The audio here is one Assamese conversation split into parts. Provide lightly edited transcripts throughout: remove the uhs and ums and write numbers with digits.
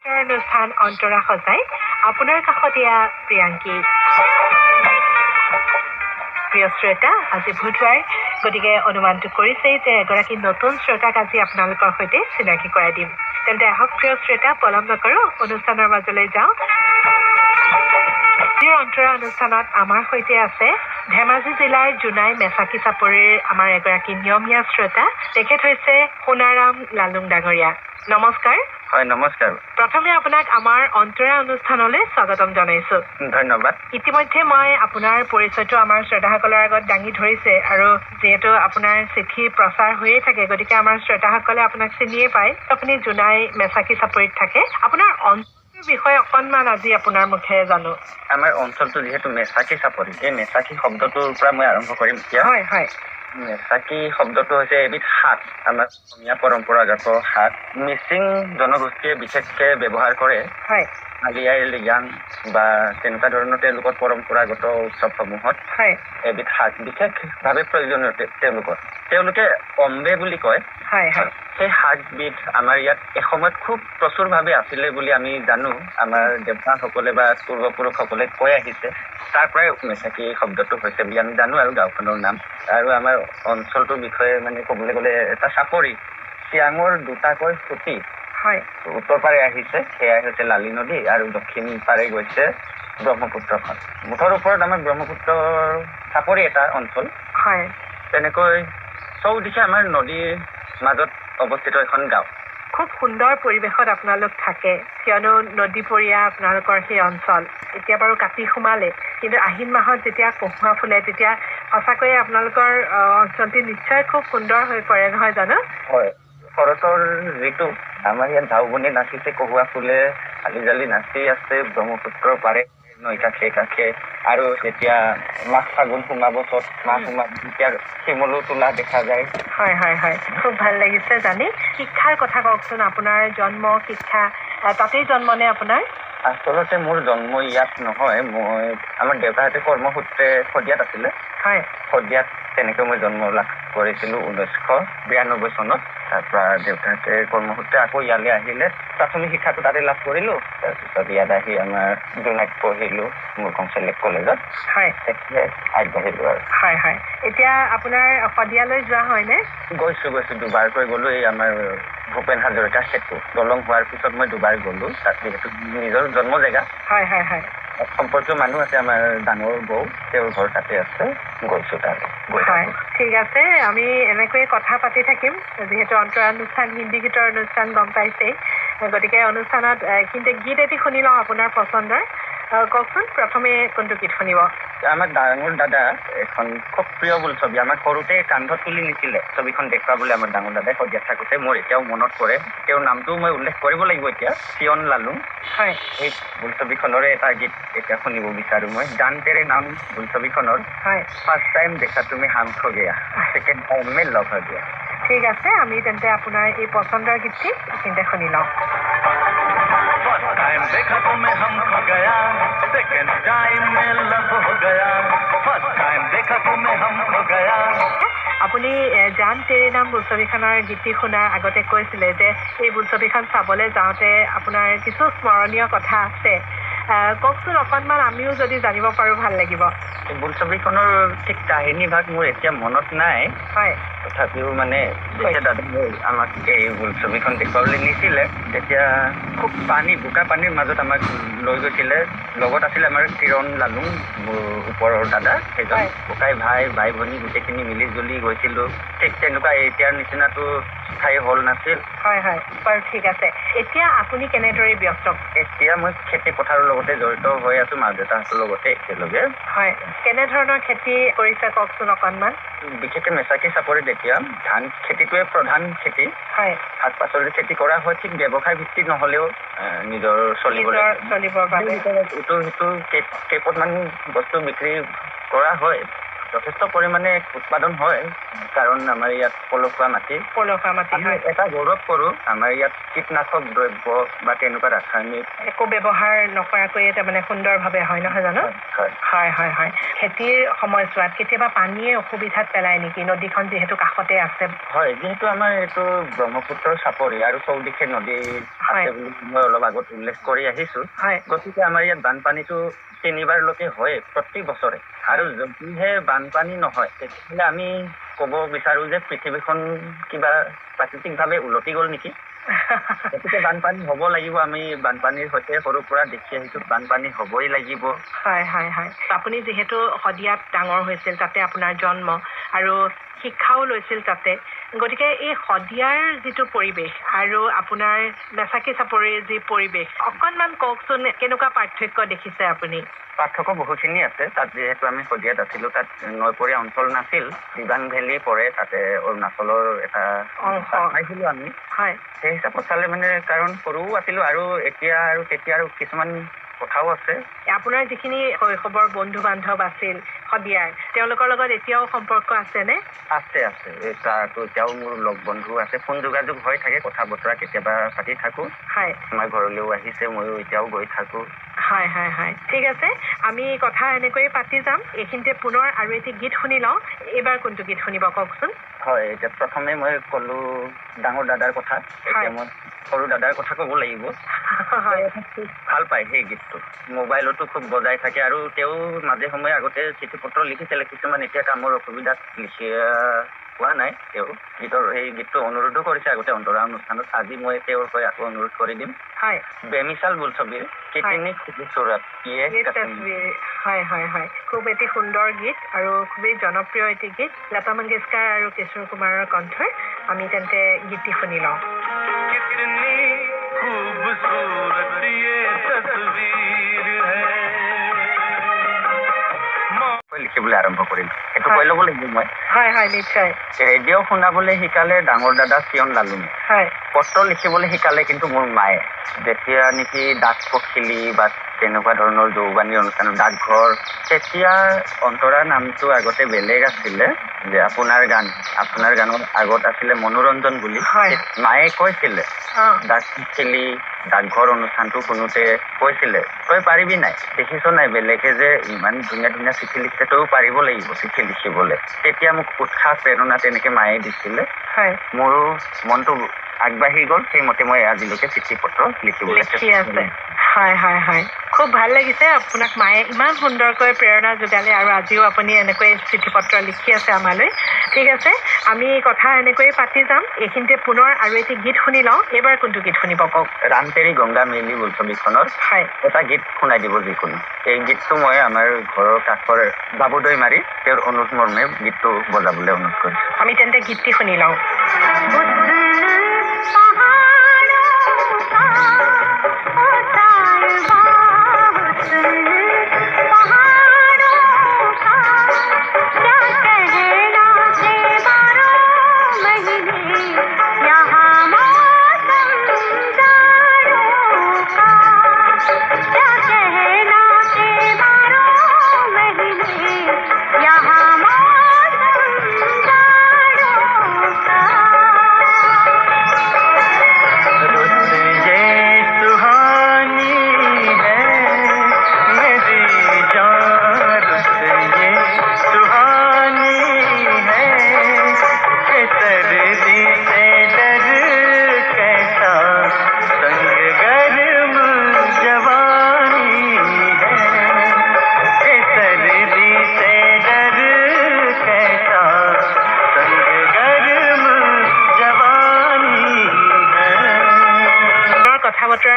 অনুষ্ঠান অন্তৰা সজাই আপোনাৰ কাষত এয়া প্ৰিয়াংকী। প্ৰিয় শ্ৰোতা, আজি বুধবাৰ, গতিকে অনুমানটো কৰিছেই যে এগৰাকী নতুন শ্ৰোতাক আজি আপোনালোকৰ সৈতে চিনাকি কৰাই দিম। তেন্তে আহক প্ৰিয় শ্ৰোতা, পলম নকৰো, অনুষ্ঠানৰ মাজলৈ যাওঁ। অন্তৰা অনুষ্ঠানত আমাৰ সৈতে আছে ধেমাজি জিলাৰ জোনাই মেচাকি চাপৰিৰ আমাৰ এগৰাকী নিয়মীয়া শ্ৰোতা। তেখেত হৈছে সোণাৰাম লালুং ডাঙৰীয়া। নমস্কাৰ। হয়, নমস্কাৰ। প্ৰথমে আপোনাক আমাৰ অন্তৰা অনুষ্ঠানলৈ স্বাগতম জনাইছো। ধন্যবাদ। ইতিমধ্যে মই আপোনাৰ পৰিচয়টো আমাৰ শ্ৰোতাসকলৰ আগত দাঙি ধৰিছে, আৰু যিহেতু আপোনাৰ চিঠি প্ৰচাৰ হৈয়ে থাকে, গতিকে আমাৰ শ্ৰোতাসকলে আপোনাক চিনিয়ে পায়। আপুনি জোনাই মেচাকি চাপৰিত থাকে। আপোনাৰ বিষয়ে অকণমান আজি আপোনাৰ মুখেৰে জানো। আমাৰ অঞ্চলটো যিহেতু মেচাকি চাপৰি, এই মেচাকি শব্দটোৰ পৰা মই আৰম্ভ কৰিম এতিয়া। হয় হয়। মেচাকি শব্দটো হৈছে এবিধ শাক, আমাৰ অসমীয়া পৰম্পৰাগত শাক। মিচিং জনগোষ্ঠীয়ে বিশেষকে ব্যৱহাৰ কৰে। হয়। আলি আই লৃগাং বা তেনেকুৱা ধৰণৰ তেওঁলোকৰ পৰম্পৰাগত উৎসৱসমূহত এবিধ শাক বিশেষভাৱে প্ৰয়োজনীয় তেওঁলোকে অম্বে বুলি কয়। হয় হয়। সেই শাকবিধ আমাৰ ইয়াত এসময়ত খুব প্ৰচুৰভাৱে আছিলে বুলি আমি জানো। আমাৰ দেৱতাসকলে বা পূৰ্বপুৰুষসকলে কৈ আহিছে। তাৰ পৰাই মেচাকি শব্দটো হৈছে বুলি আমি জানো, আৰু গাঁওখনৰ নাম। আৰু আমাৰ অঞ্চলটোৰ বিষয়ে মানে ক'বলৈ গ'লে এটা চাপৰি, চিয়াঙৰ দুটাকৈ সুঁতি উত্তৰ পাৰে আহিছে, সেয়াই হৈছে লালি নদী, আৰু দক্ষিণ পাৰে গৈছে ব্ৰহ্মপুত্ৰখন। মুঠৰ ওপৰত আমাৰ ব্ৰহ্মপুত্ৰৰ চাপৰি এটা অঞ্চল। তেনেকৈ চৌদিশে আমাৰ নদীৰ মাজত অৱস্থিত এখন গাঁও। খুব সুন্দৰ পৰিৱেশত আপোনালোক থাকে, কিয়নো নদীপৰীয়া আপোনালোকৰ সেই অঞ্চল। এতিয়া বাৰু কাতি সোমালে, কিন্তু আহিন মাহত যেতিয়া কহুৱা ফুলে, তেতিয়া সঁচাকৈয়ে আপোনালোকৰ অঞ্চলটি নিশ্চয় খুব সুন্দৰ হৈ পৰে, নহয় জানো? হয়, শৰতৰ ঋতু আমাৰ ইয়াত ঝাউবনি নাচিছে, কহুৱা ফুলে হালি জালি নাচি আছে ব্ৰহ্মপুত্ৰৰ পাৰে নৈ কাষে কাষে। আৰু যেতিয়া মাঘ ফাগুন সোমাব, চ'ত মাহ সোমাব, তেতিয়া শিমলু তোলা দেখা যায়। হয় হয় হয়, খুব ভাল লাগিছে জানি। শিক্ষাৰ কথা কওকচোন, আপোনাৰ জন্ম শিক্ষা তাতেই জন্ম নে আপোনাৰ? আচলতে মোৰ জন্ম ইয়াত নহয়, মই আমাৰ দেউতাহঁতে কৰ্মসূত্ৰে শদিয়াত আছিলে। শদিয়াত তেনেকৈ মই জন্ম লাভ কৰিছিলো 1992 চনত। তাৰপৰা দেউতাহঁতে কৰ্মসূত্ৰে আকৌ ইয়ালৈ আহিলে, প্ৰাথমিক শিক্ষাটো তাতে লাভ কৰিলো। তাৰপিছত ইয়াত আহি আমাৰ জোনাইত পঢ়িলো মুৰকং চেলেক্ট কলেজত। আগবাঢ়িলো আৰু। হয় হয়। এতিয়া আপোনাৰ শদিয়ালৈ যোৱা হয়নে? গৈছো দুবাৰকৈ গলো। এই আমাৰ ভূপেন হাজৰিকা সেতু দলং হোৱাৰ পিছত মই দুবাৰ গলো তাত, যিহেতু নিজৰ জন্ম জেগা। হয় হয় হয়। সম্পৰ্কীয় মানুহ আছে, আমাৰ ডাঙৰ বৌ, তেওঁৰ ঘৰ তাতে আছে, গৈছো তালৈ। হয়, ঠিক আছে। আমি এনেকৈয়ে কথা পাতি থাকিম, যিহেতু অন্তৰা অনুষ্ঠান হিন্দী গীতৰ অনুষ্ঠান গম পাইছেই। গতিকে অনুষ্ঠানত কিন্তু গীত এটি শুনি লওঁ আপোনাৰ পচন্দৰ। কওকচোন, প্ৰথমে কোনটো গীত শুনিব? আমাৰ ডাঙৰ দাদা এখন খুব প্ৰিয় বোলছবি, আমাৰ সৰুতে কান্ধত তুলি নিছিলে ছবিখন দেখুৱাবলৈ আমাৰ ডাঙৰ দাদাই শদিয়াত থাকোতে। মোৰ এতিয়াও মনত পৰে, তেওঁৰ নামটোও মই উল্লেখ কৰিব লাগিব এতিয়া, চিয়ন লালুং। এই বোলছবিখনৰে এটা গীত এতিয়া শুনিব বিচাৰো মই। জান তেৰে নাম বোলছবিখনৰ ফাৰ্ষ্ট টাইম দেখা তুমি হাম খো গয়া, ছেকেণ্ড টাইম মে লভ হৈ গয়া। ঠিক আছে, আমি তেন্তে আপোনাৰ এই পচন্দৰ গীতটি এইখিনিতে শুনি লওঁ। टाइम देखा तुम्हें हम खो गया, सेकंड टाइम में लव हो गया, फर्स्ट टाइम देखा तुम्हें हम खो गया। আপুনি জান তেৰে নাম বোলছবিখনৰ গীতটি শুনাৰ আগতে কৈছিলে যে এই বোলছবিখন চাবলৈ যাওঁতে আপোনাৰ কিছু স্মৰণীয় কথা আছে। কওকচোন অকণমান, আমিও যদি জানিব পাৰোঁ ভাল লাগিব। বোলছবিখনৰ ঠিক কাহিনী ভাগ মোৰ এতিয়া মনত নাই। তথাপিও মানে যেতিয়া দাদাই আমাক এই বোলছবিখন দেখুৱাবলৈ নিছিলে, তেতিয়া খুব বোকা পানীৰ মাজত আমাক লৈ গৈছিলে। লগত আছিলে আমাৰ কিৰণ লালুং, মোৰ ওপৰৰ দাদা, সেইজন ককাই ভাই ভনী গোটেইখিনি মিলি জুলি গৈছিলো। ঠিক তেনেকুৱা এতিয়াৰ নিচিনাটো ঠাই হল নাছিল। হয় হয়, বাৰু ঠিক আছে। এতিয়া আপুনি কেনেদৰে ব্যস্ত? এতিয়া মই খেতি পথাৰৰ লগতে জড়িত হৈ আছো, মা দেউতাহঁতৰ লগতে একেলগে। হয়, কেনেধৰণৰ খেতি কৰিছে কওকচোন অকণমান? বিশেষকৈ মেচাকি চাপৰিত এতিয়া ধান খেতিটোৱে প্ৰধান খেতি। শাক পাচলিৰ খেতি কৰা হয়, ঠিক ব্যৱসায় ভিত্তিক নহলেও নিজৰ চলিবৰ বাবে ইটো সিটো কেইপদমান বস্তু বিক্ৰী কৰা হয়। যথেষ্ট পৰিমাণে উৎপাদন হয় কাৰণ আমাৰ ইয়াত পলসুৱা মাটি হয় এটা গৌৰৱ কৰোঁ আমাৰ ইয়াত কীটনাশক দ্ৰব্য বা তেনেকুৱা ৰাসায়নিক একো ব্যৱহাৰ নকৰাকৈয়ে তাৰমানে সুন্দৰভাৱে হয় নহয় জানো হয় হয় হয় খেতিৰ সময়ছোৱাত কেতিয়াবা পানীয়ে অসুবিধাত পেলায় নেকি নদীখন যিহেতু কাষতে আছে হয় যিহেতু আমাৰ এইটো ব্ৰহ্মপুত্ৰৰ চাপৰি আৰু চৌদিশে নদী আছে বুলি মই অলপ আগত উল্লেখ কৰি আহিছোঁ গতিকে আমাৰ ইয়াত বানপানীটো 3বাৰলৈকে হয় প্ৰতি বছৰে আৰু যদিহে বানপানী নহয় তেতিয়াহ'লে আমি ক'ব বিচাৰোঁ যে পৃথিৱীখন কিবা প্ৰাকৃতিকভাৱে উলটি গ'ল নেকি গতিকে বানপানী হ'ব লাগিব আমি বানপানীৰ সৈতে সৰুৰ পৰা দেখি আহিছোঁ বানপানী হ'বই লাগিব হয় হয় হয় আপুনি যিহেতু শদিয়াত ডাঙৰ হৈছিল তাতে আপোনাৰ জন্ম আৰু শিক্ষাও লৈছিল তাতে গতিকে এই শদিয়াৰ যিটো পৰিৱেশ আৰু আপোনাৰ মেছাকি চাপৰিৰ যি পৰিৱেশ অকণমান কওকচোন কেনেকুৱা পাৰ্থক্য দেখিছে আপুনি পাৰ্থক্য বহুখিনি আছে তাত যিহেতু আমি শদিয়াত আছিলোঁ তাত নৈপৰীয়া অঞ্চল নাছিল দিবাং ভেলী পৰে তাতে অৰুণাচলৰ এটা অংশ পাইছিলোঁ আমি হয় সেই হিচাপত চালে মানে কাৰণ সৰুও আছিলোঁ আৰু এতিয়া আৰু তেতিয়া আৰু কিছুমান কথাও আছে আপোনাৰ যিখিনি শৈশৱৰ বন্ধু বান্ধৱ আছিল শদিয়াৰ তেওঁলোকৰ লগত এতিয়াও সম্পৰ্ক আছেনে আছে তাতো এতিয়াও মোৰ লগ বন্ধু আছে ফোন যোগাযোগ হৈ থাকে কথা বতৰা কেতিয়াবা পাতি থাকোঁ হয় আমাৰ ঘৰলৈও আহিছে ময়ো এতিয়াও গৈ থাকোঁ হয় হয় হয় ঠিক আছে আমি কথা এনেকৈয়ে পাতি যাম এইখিনিতে পুনৰ আৰু এটি গীত শুনি লওঁ এইবাৰ কোনটো গীত শুনিব কওকচোন হয় এতিয়া প্ৰথমে মই ক'লোঁ ডাঙৰ দাদাৰ কথা এতিয়া মই সৰু দাদাৰ কথা ক'ব লাগিব খুব ভাল পায় সেই গীতটো মোবাইলতো খুব বজাই থাকে আৰু তেওঁ মাজে সময়ে আগতে চিঠি পত্ৰ লিখিছিলে কিছুমান এতিয়া কামৰ অসুবিধাত লিখা পোৱা নাই তেওঁ সেই গীতটো অনুৰোধো কৰিছে আগতে অন্তৰা অনুষ্ঠানত আজি মই তেওঁৰ হৈ আকৌ অনুৰোধ কৰি দিম হয় বেমিচাল বোলছবিৰ কিতনি খুবসুৰত হয় হয় হয় খুব এটি সুন্দৰ গীত আৰু খুবেই জনপ্ৰিয় এটি গীত লতা মংগেশকাৰ আৰু কিশোৰ কুমাৰৰ কণ্ঠৰ আমি তেন্তে গীতটি শুনি লওঁ कितनी खूबसूरत ये तस्वीर है লিখিবলৈ আৰম্ভ কৰিলোঁ সেইটো কৈ ল'ব লাগিব মই হয় হয় নিশ্চয় ৰেডিঅ' শুনাবলৈ শিকালে ডাঙৰ দাদা চিয়ন লালুঙে হয় পত্ৰ লিখিবলৈ শিকালে কিন্তু মোৰ মায়ে যেতিয়া নেকি ডাক পখিলি বা তেনেকুৱা ধৰণৰ যৌৱানী অনুষ্ঠান ডাকঘৰ তেতিয়া অন্তৰা নামটো আগতে বেলেগ আছিলে যে আপোনাৰ গানৰ আগত আছিলে মনোৰঞ্জন বুলি মায়ে কৈছিলে ডাক পখিলি ডাকঘৰ অনুষ্ঠানটো শুনোতে কৈছিলে তই পাৰিবি নাই দেখিছ নাই বেলেগে যে ইমান ধুনীয়া ধুনীয়া চিঠি লিখে তইও পাৰিব লাগিব চিঠি লিখিবলৈ তেতিয়া মোক উৎসাহ প্ৰেৰণা তেনেকে মায়ে দিছিলে মোৰো মনটো আগবাঢ়ি গ'ল সেইমতে মই আজিলৈকে চিঠি পত্ৰ লিখিবলৈ হয় হয় হয় খুব ভাল লাগিছে আপোনাক মায়ে ইমান সুন্দৰকৈ প্ৰেৰণা যোগালে আৰু আজিও আপুনি এনেকৈ চিঠি পত্ৰ লিখি আছে আমালৈ ঠিক আছে আমি কথা এনেকৈয়ে পাতি যাম এইখিনিতে পুনৰ আৰু এটি গীত শুনি লওঁ এইবাৰ কোনটো গীত শুনিব কওক ৰামতেৰী গংগা মেইলি বোলছবিখনৰ এটা গীত শুনাই দিব যিকোনো এই গীতটো মই আমাৰ ঘৰৰ কাষৰ বাবুদৈ মাৰি তেওঁৰ অনুৰোধ মৰ্মে গীতটো বজাবলৈ অনুৰোধ কৰিছোঁ আমি তেন্তে গীতটি শুনি লওঁ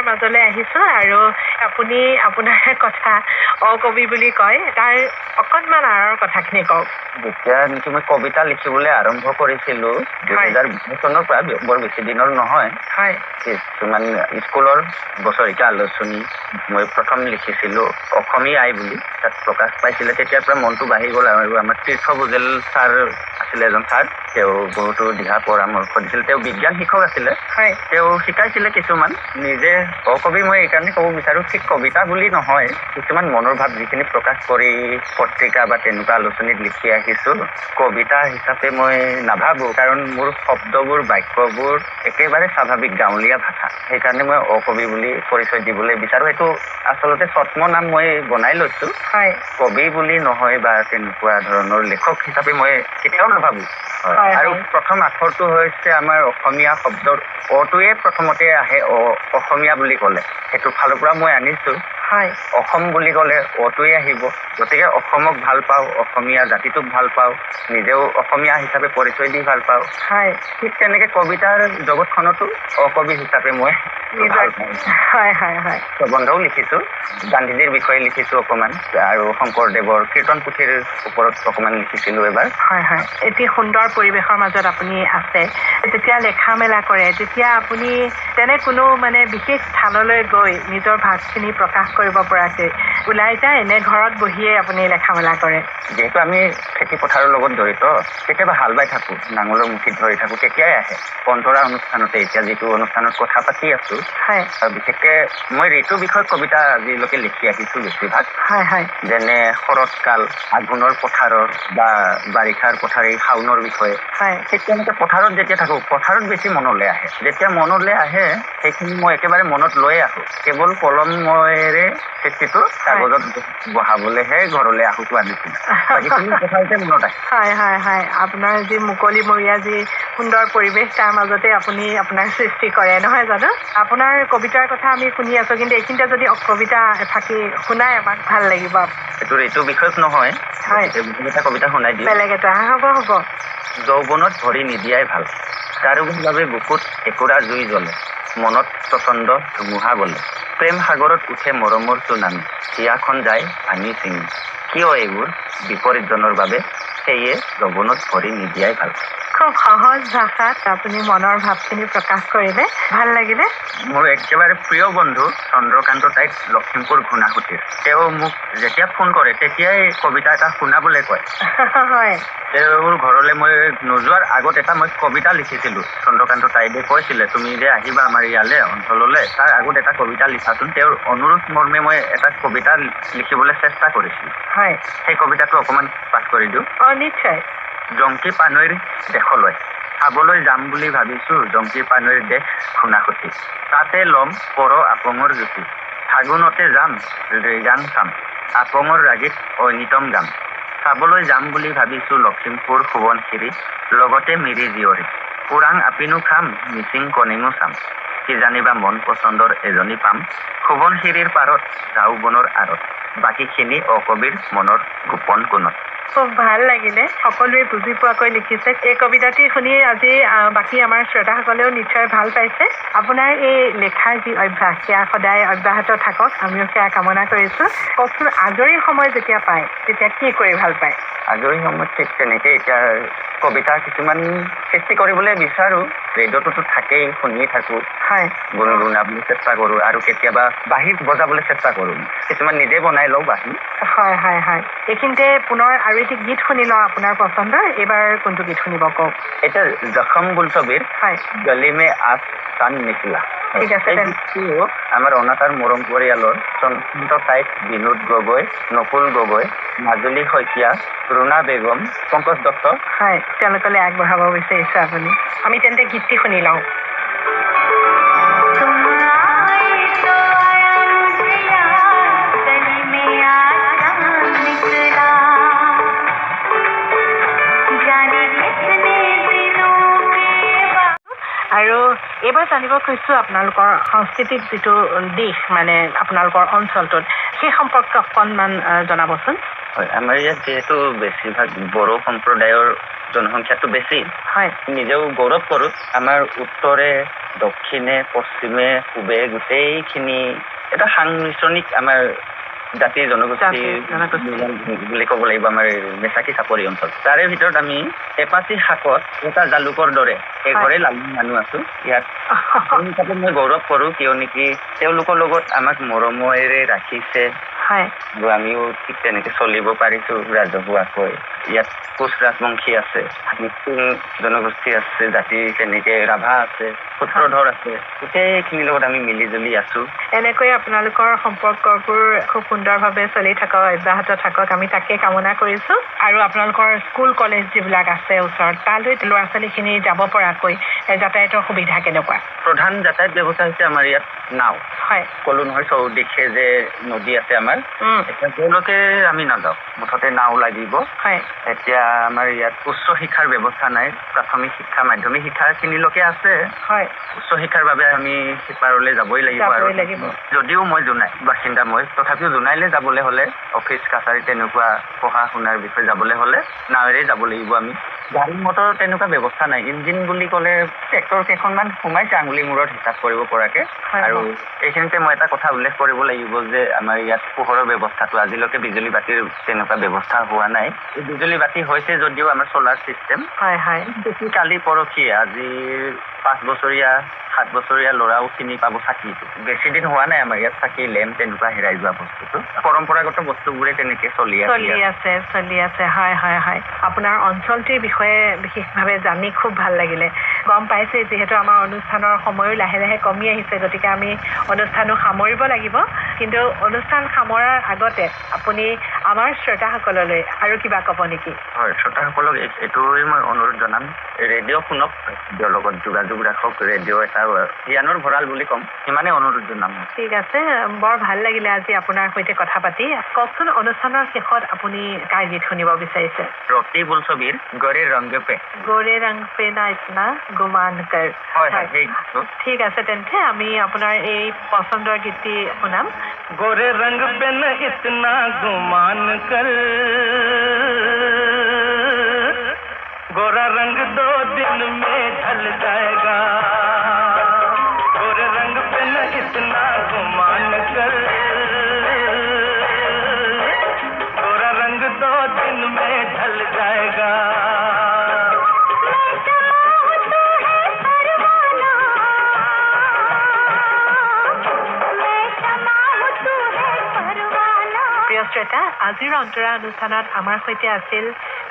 মাজলৈ আহিছো আৰু আপুনি আপোনাৰ কথা অকবি বুলি কয় তাৰ অকণমান আঁৰৰ কথাখিনি কওক যেতিয়া নেকি মই কবিতা লিখিবলৈ আৰম্ভ কৰিছিলোঁ 2020 চনৰ পৰা বৰ বেছি দিনৰ নহয় কিছুমান স্কুলৰ বছৰিকা আলোচনী মই প্ৰথম লিখিছিলোঁ অসমীয়া আই বুলি তাত প্ৰকাশ পাইছিলে তেতিয়াৰ পৰা মনটো বাঢ়ি গ'ল আৰু আমাৰ তীৰ্থ বুজেল ছাৰ আছিলে এজন ছাৰ তেওঁ বহুতো দিহা পৰামৰ্শ দিছিল তেওঁ বিজ্ঞান শিক্ষক আছিলে তেওঁ শিকাইছিলে কিছুমান নিজে অকবি মই সেইকাৰণে ক'ব বিচাৰোঁ ঠিক কবিতা বুলি নহয়, কিছুমান মনৰ ভাৱ যিখিনি প্ৰকাশ কৰি পত্ৰিকা বা তেনেকুৱা আলোচনীত লিখি আহিছোঁ, কবিতা হিচাপে মই নাভাবোঁ। কাৰণ মোৰ শব্দবোৰ বাক্যবোৰ একেবাৰে স্বাভাৱিক গাঁৱলীয়া ভাষা। সেইকাৰণে মই অকবি বুলি পৰিচয় দিবলৈ বিচাৰোঁ। সেইটো আচলতে ছদ্ম নাম মই বনাই লৈছোঁ। হয় কবি বুলি নহয় বা তেনেকুৱা ধৰণৰ লেখক হিচাপে মই কেতিয়াও নাভাবোঁ। আৰু প্ৰথম আখৰটো হৈছে আমাৰ অসমীয়া শব্দৰ অটোৱে প্ৰথমতে আহে, অসমীয়া বুলি ক'লে সেইটো ফালৰ পৰা মই আনিছোঁ। হয় অসম বুলি ক'লে অটোৱে আহিব। গতিকে অসমক ভাল পাওঁ, অসমীয়া জাতিটোক ভাল পাওঁ, নিজেও অসমীয়া হিচাপে পৰিচয় দি ভাল পাওঁ। হয় ঠিক তেনেকে কবিতাৰ জগতখনতো অকবি হিচাপে মই ভাল পাওঁ। হয় হয় হয় প্ৰবন্ধও লিখিছোঁ, গান্ধীজীৰ বিষয়ে লিখিছোঁ অকণমান, আৰু শংকৰদেৱৰ কীৰ্তন পুথিৰ ওপৰত অকণমান লিখিছিলোঁ এবাৰ। হয় হয় এটি সুন্দৰ পৰিৱেশৰ মাজত আপুনি আছে। যেতিয়া লেখা মেলা কৰে তেতিয়া আপুনি তেনে কোনো মানে বিশেষ স্থানলৈ গৈ নিজৰ ভাৱখিনি প্ৰকাশ কৰিব পৰাকৈ ওলাই যায় নে ঘৰত বহিয়ে আপুনি লেখা মেলা কৰে? যিহেতু আমি খেতি পথাৰৰ লগত জড়িত, কেতিয়াবা হাল বাই থাকোঁ, নাঙলৰ মুঠিত ধৰি থাকোঁ, তেতিয়াই আহে। পন্তৰা অনুষ্ঠানতে এতিয়া যিটো অনুষ্ঠানত কথা পাতি আছোঁ, হয় আৰু বিশেষকৈ মই ঋতু বিষয়ক কবিতা আজিলৈকে লিখি আহিছোঁ বেছিভাগ। হয় হয় যেনে শৰৎকাল, আঘোণৰ পথাৰৰ বা বাৰিষাৰ পথাৰ, এই শাওণৰ বিষয়ে। হয় ঠিক তেনেকৈ পথাৰত যেতিয়া থাকোঁ, পথাৰত বেছি মনলৈ আহে। যেতিয়া মনলৈ আহে সেইখিনি মই একেবাৰে মনত লৈয়ে আহোঁ। কেৱল কলমেৰে চিঠিটো কাগজত বহাবলৈহে ঘৰলৈ আহোঁতো আনিছিলোঁ। বাকীখিনি পথাৰতে মনত আহে। হয় হয় হয় আপোনাৰ যি মুকলিমূৰীয়া যি সুন্দৰ পৰিৱেশ, তাৰ মাজতে আপুনি আপোনাৰ সৃষ্টি কৰে, নহয় জানো? আপোনাৰ কবিতাৰ কথা আমি শুনি আছোঁ, কিন্তু এইখিনিতে যদি কবিতা এফাঁকি শুনাই আমাক ভাল লাগিব। এইটো ঋতু বিষয়ক নহয়, হয় এটা কবিতা শুনাই দিওঁ। বেলেগ এটা হ'ব হ'ব। যৌৱনত ভৰি নিদিয়াই ভাল, কাৰোবাৰ বাবে বুকুত একুৰা জুই জ্বলে, মনত প্ৰচণ্ড ধুমুহা বলে, প্ৰেম সাগৰত উঠে মৰমৰ চুনামি, হিয়াখন যায় ভাঙি চিঙি, কিয় এইবোৰ বিপৰীতজনৰ বাবে, সেয়ে যৌৱনত ভৰি নিদিয়াই ভাল। খুব সহজ ভাষাত আপুনি মনৰ ভাৱখিনি প্ৰকাশ কৰিলে, ভাল লাগিলে। মোৰ একেবাৰে প্ৰিয় বন্ধু চন্দ্ৰকান্ত তাইক লখিমপুৰ ঘূনাসুতিৰ। তেওঁ মোক যেতিয়া ফোন কৰে তেতিয়াই কবিতা এটা শুনাবলৈ কয়। হয় তেওঁৰ ঘৰলৈ মই নোযোৱাৰ আগত এটা মই কবিতা লিখিছিলোঁ। চন্দ্ৰকান্ত তাইদেৱে কৈছিলে, তুমি যে আহিবা আমাৰ ইয়ালৈ অঞ্চললৈ, তাৰ আগত এটা কবিতা লিখাচোন। তেওঁৰ অনুৰোধ মৰ্মে মই এটা কবিতা লিখিবলৈ চেষ্টা কৰিছিলোঁ। হয় সেই কবিতাটো অকণমান পাঠ কৰি দিওঁ। অঁ নিশ্চয়। জংকী পানৈৰ দেশলৈ চাবলৈ যাম বুলি ভাবিছোঁ, জংকী পানৈৰ দেশ ঘূনাসুতি, তাতে ল'ম পৰ আপঙৰ জুতি, ফাগুনতে যাম ৰেগাং চাম, আপঙৰ ৰাগীত ঐনিতম গাম, চাবলৈ যাম বুলি ভাবিছোঁ লখিমপুৰ সোৱণশিৰি, লগতে মিৰি জীয়ৰী, ওৰাং আপিনো খাম, মিচিং কণিঙো চাম, কিজানিবা মন পচন্দৰ এজনী পাম, সোৱণশিৰিৰ পাৰত ঝাউবনৰ আঁৰত, বাকীখিনি অকবিৰ মনৰ গোপন কোণত। খুব ভাল লাগিলে, সকলোৱে বুজি পোৱাকৈ লিখিছে। এই কবিতাটি শুনি আজি বাকী আমাৰ শ্ৰোতাসকলেও নিশ্চয় ভাল পাইছে। আপোনাৰ এই লেখাৰ যি অভ্যাস, সেয়া সদায় অব্যাহত থাকক, আমিও সেয়া কামনা কৰিছোঁ। কওকচোন, আজৰি সময় যেতিয়া পায় তেতিয়া কি কৰি ভাল পায়? আজৰি সময়ত ঠিক তেনেকৈ এতিয়া কবিতা কিছুমান সৃষ্টি কৰিবলৈ বিচাৰোঁ। ৰেডিঅ'টোতো থাকেই, শুনিয়ে থাকোঁ, হয় গুণগুণাবলৈ চেষ্টা কৰোঁ, আৰু কেতিয়াবা বাঁহী বজাবলৈ চেষ্টা কৰোঁ। কিছুমান নিজে বনাই লওঁ বাঁহী। হয় হয় হয় এইখিনিতে পুনৰ আৰু এটি গীত শুনি লওঁ আপোনাৰ পচন্দৰ। এইবাৰ কোনটো গীত শুনিব কওক? এতিয়া জখম বুলছবিৰ হয় গলি মে আজ চান নিকলা। ঠিক আছে। এই গীতটো আমাৰ অনাতাঁৰ মৰম পৰিয়ালৰ চন্দ্ৰকান্ত তাইক, বিনোদ গগৈ, নকুল গগৈ, মাজুলী শইকীয়া, ৰুণা বেগম, পংকজ দত্ত, হয় তেওঁলোকলৈ আগবঢ়াব বিচাৰিছোঁ আপুনি। আমি তেন্তে গীতটি শুনি লওঁ। আৰু এইবাৰ জানিব খুজিছোঁ আপোনালোকৰ সাংস্কৃতিক যিটো দিশ, মানে আপোনালোকৰ অঞ্চলটোত, সেই সম্পৰ্কে অকণমান জনাবচোন। হয়, আমাৰ ইয়াত যিহেতু বেছিভাগ বড়ো সম্প্ৰদায়ৰ জনসংখ্যাটো বেছি, হয় নিজেও গৌৰৱ কৰোঁ। আমাৰ উত্তৰে, দক্ষিণে, পশ্চিমে, পূবে গোটেইখিনি এটা সাংমিশ্ৰণিক আমাৰ জাতি জনগোষ্ঠী বুলি ক'ব লাগিব। আমাৰ মেচাকি চাপৰি অঞ্চল, তাৰে ভিতৰত আমি এপাচি শাকত এটা জালুকৰ দৰে এঘৰে লালুং মানুহ আছোঁ ইয়াত। মই গৌৰৱ কৰোঁ, কিয় নেকি তেওঁলোকৰ লগত আমাক মৰমেৰে ৰাখিছে, হয় আৰু আমিও ঠিক তেনেকে চলিব পাৰিছো ৰাজহুৱাকৈ ইয়াত কোচ ৰাজবংশী আছে মিচিং জনগোষ্ঠী আছে জাতি তেনেকে ৰাভা আছে সূত্ৰধৰ আছে গোটেইখিনিৰ লগত আমি মিলি জুলি আছো এনেকৈ আপোনালোকৰ সম্পৰ্কবোৰ খুব সুন্দৰভাৱে চলি থাকক অব্যাহত থাকক আমি তাকে কামনা কৰিছো আৰু আপোনালোকৰ স্কুল কলেজ যিবিলাক আছে ওচৰত তালৈ ল'ৰা ছোৱালীখিনি যাব পৰাকৈ যাতায়াতৰ সুবিধা কেনেকুৱা প্ৰধান যাতায়াত ব্যৱস্থা হৈছে আমাৰ ইয়াত নাও হয় কলো নহয় চৌদিশে যে নদী আছে আমাৰ এতিয়া তেওঁলোকে আমি নাযাওঁ মুঠতে নাও লাগিব হয় এতিয়া আমাৰ ইয়াত উচ্চ শিক্ষাৰ ব্যৱস্থা নাই প্ৰাথমিক শিক্ষা মাধ্যমিক শিক্ষাখিনিলৈকে আছে হয় উচ্চ শিক্ষাৰ বাবে আমি সিপাৰলৈ যাবই লাগিব আৰু যদিও মই জোনাই বাসিন্দা মই তথাপিও জোনাইলৈ যাবলৈ হ'লে অফিচ কাছাৰী তেনেকুৱা পঢ়া শুনাৰ বিষয়ে যাবলৈ হ'লে নাৱেৰে যাব লাগিব আমি গাড়ী মটৰ তেনেকুৱা ব্যৱস্থা নাই ইঞ্জিন বুলি ক'লে ট্ৰেক্টৰ কেইখনমান সোমাইছে আঙুলি মূৰত হিচাপ কৰিব পৰাকে আৰু এইখিনিতে মই এটা কথা উল্লেখ কৰিব লাগিব যে আমাৰ ইয়াত পোহৰৰ ব্যৱস্থাটো আজিলৈকে বিজুলী বাতিৰ তেনেকুৱা ব্যৱস্থা হোৱা নাই এই বিজুলী বাতি হৈছে যদিও আমাৰ চলাৰ চিষ্টেম বেছি কালি পৰহি আজি 5 বছৰীয়া 7 বছৰীয়া ল'ৰাও চিনি পাব চাকিটো বেছি দিন হোৱা নাই আমাৰ ইয়াত চাকি লেম্প তেনেকুৱা হেৰাই যোৱা বস্তুটো পৰম্পৰাগত বস্তুবোৰে তেনেকে চলি আছে হয় হয় হয় আপোনাৰ অঞ্চলটিৰ বিষয়ে বিশেষভাৱে জানি খুব ভাল লাগিলে গম পাইছে যিহেতু আমাৰ অনুষ্ঠানৰ সময়ো লাহে লাহে কমি আহিছে গতিকে আমি অনুষ্ঠানো সামৰিব লাগিব কিন্তু অনুষ্ঠান সামৰাৰ আগতে আপুনি আমাৰ শ্ৰোতাসকললৈ আৰু কিবা ক'ব নেকি হয় শ্ৰোতাসকলক এইটোৱে মই অনুৰোধ জনাম ৰেডিঅ' শুনক ৰেডিঅ'ৰ লগত যোগাযোগ ৰাখক ৰেডিঅ' এটা জ্ঞানৰ ভঁৰাল বুলি ক'ম সিমানে অনুৰোধ জনাম ঠিক আছে বৰ ভাল লাগিলে আজি আপোনাৰ সৈতে কথা পাতি কওকচোন অনুষ্ঠানৰ শেষত আপুনি কাৰ গীত শুনিব বিচাৰিছে ৰতি বোলছবিৰ গোৰে ৰং পে না ইতনা গুমান কৰ ঠিক আছে তেন্তে আমি আপোনাৰ এই পচন্দৰ গীতটি শুনাম गोरे रंग पे न इतना गुमान कर गोरा रंग 2 दिन में ढल जाएगा गोरे रंग पे न इतना गुमान कर गोरा रंग 2 दिन में ढल जाएगा শ্ৰোতা আজিৰ অন্তৰা অনুষ্ঠানত আমাৰ সৈতে আছিল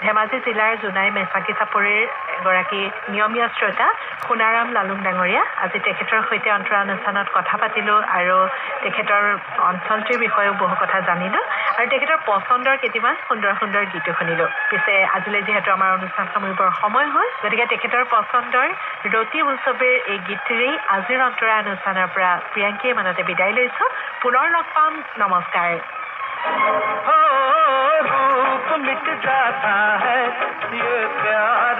ধেমাজি জিলাৰ জোনাই মেচাকি চাপৰিৰ এগৰাকী নিয়মীয়া শ্ৰোতা সোণাৰাম লালুং ডাঙৰীয়া আজি তেখেতৰ সৈতে অন্তৰা অনুষ্ঠানত কথা পাতিলোঁ আৰু তেখেতৰ অঞ্চলটিৰ বিষয়েও বহু কথা জানিলোঁ আৰু তেখেতৰ পচন্দৰ কেইটামান সুন্দৰ সুন্দৰ গীতো শুনিলোঁ পিছে আজিলৈ যিহেতু আমাৰ অনুষ্ঠান সামৰিবৰ সময় হ'ল গতিকে তেখেতৰ পচন্দৰ ৰতি উৎসৱৰ এই গীতটিৰেই আজিৰ অন্তৰা অনুষ্ঠানৰ পৰা প্ৰিয়াংকীয়ে মানতে বিদায় লৈছোঁ পুনৰ লগ পাম নমস্কাৰ हो रूप मिट जाता है ये प्यार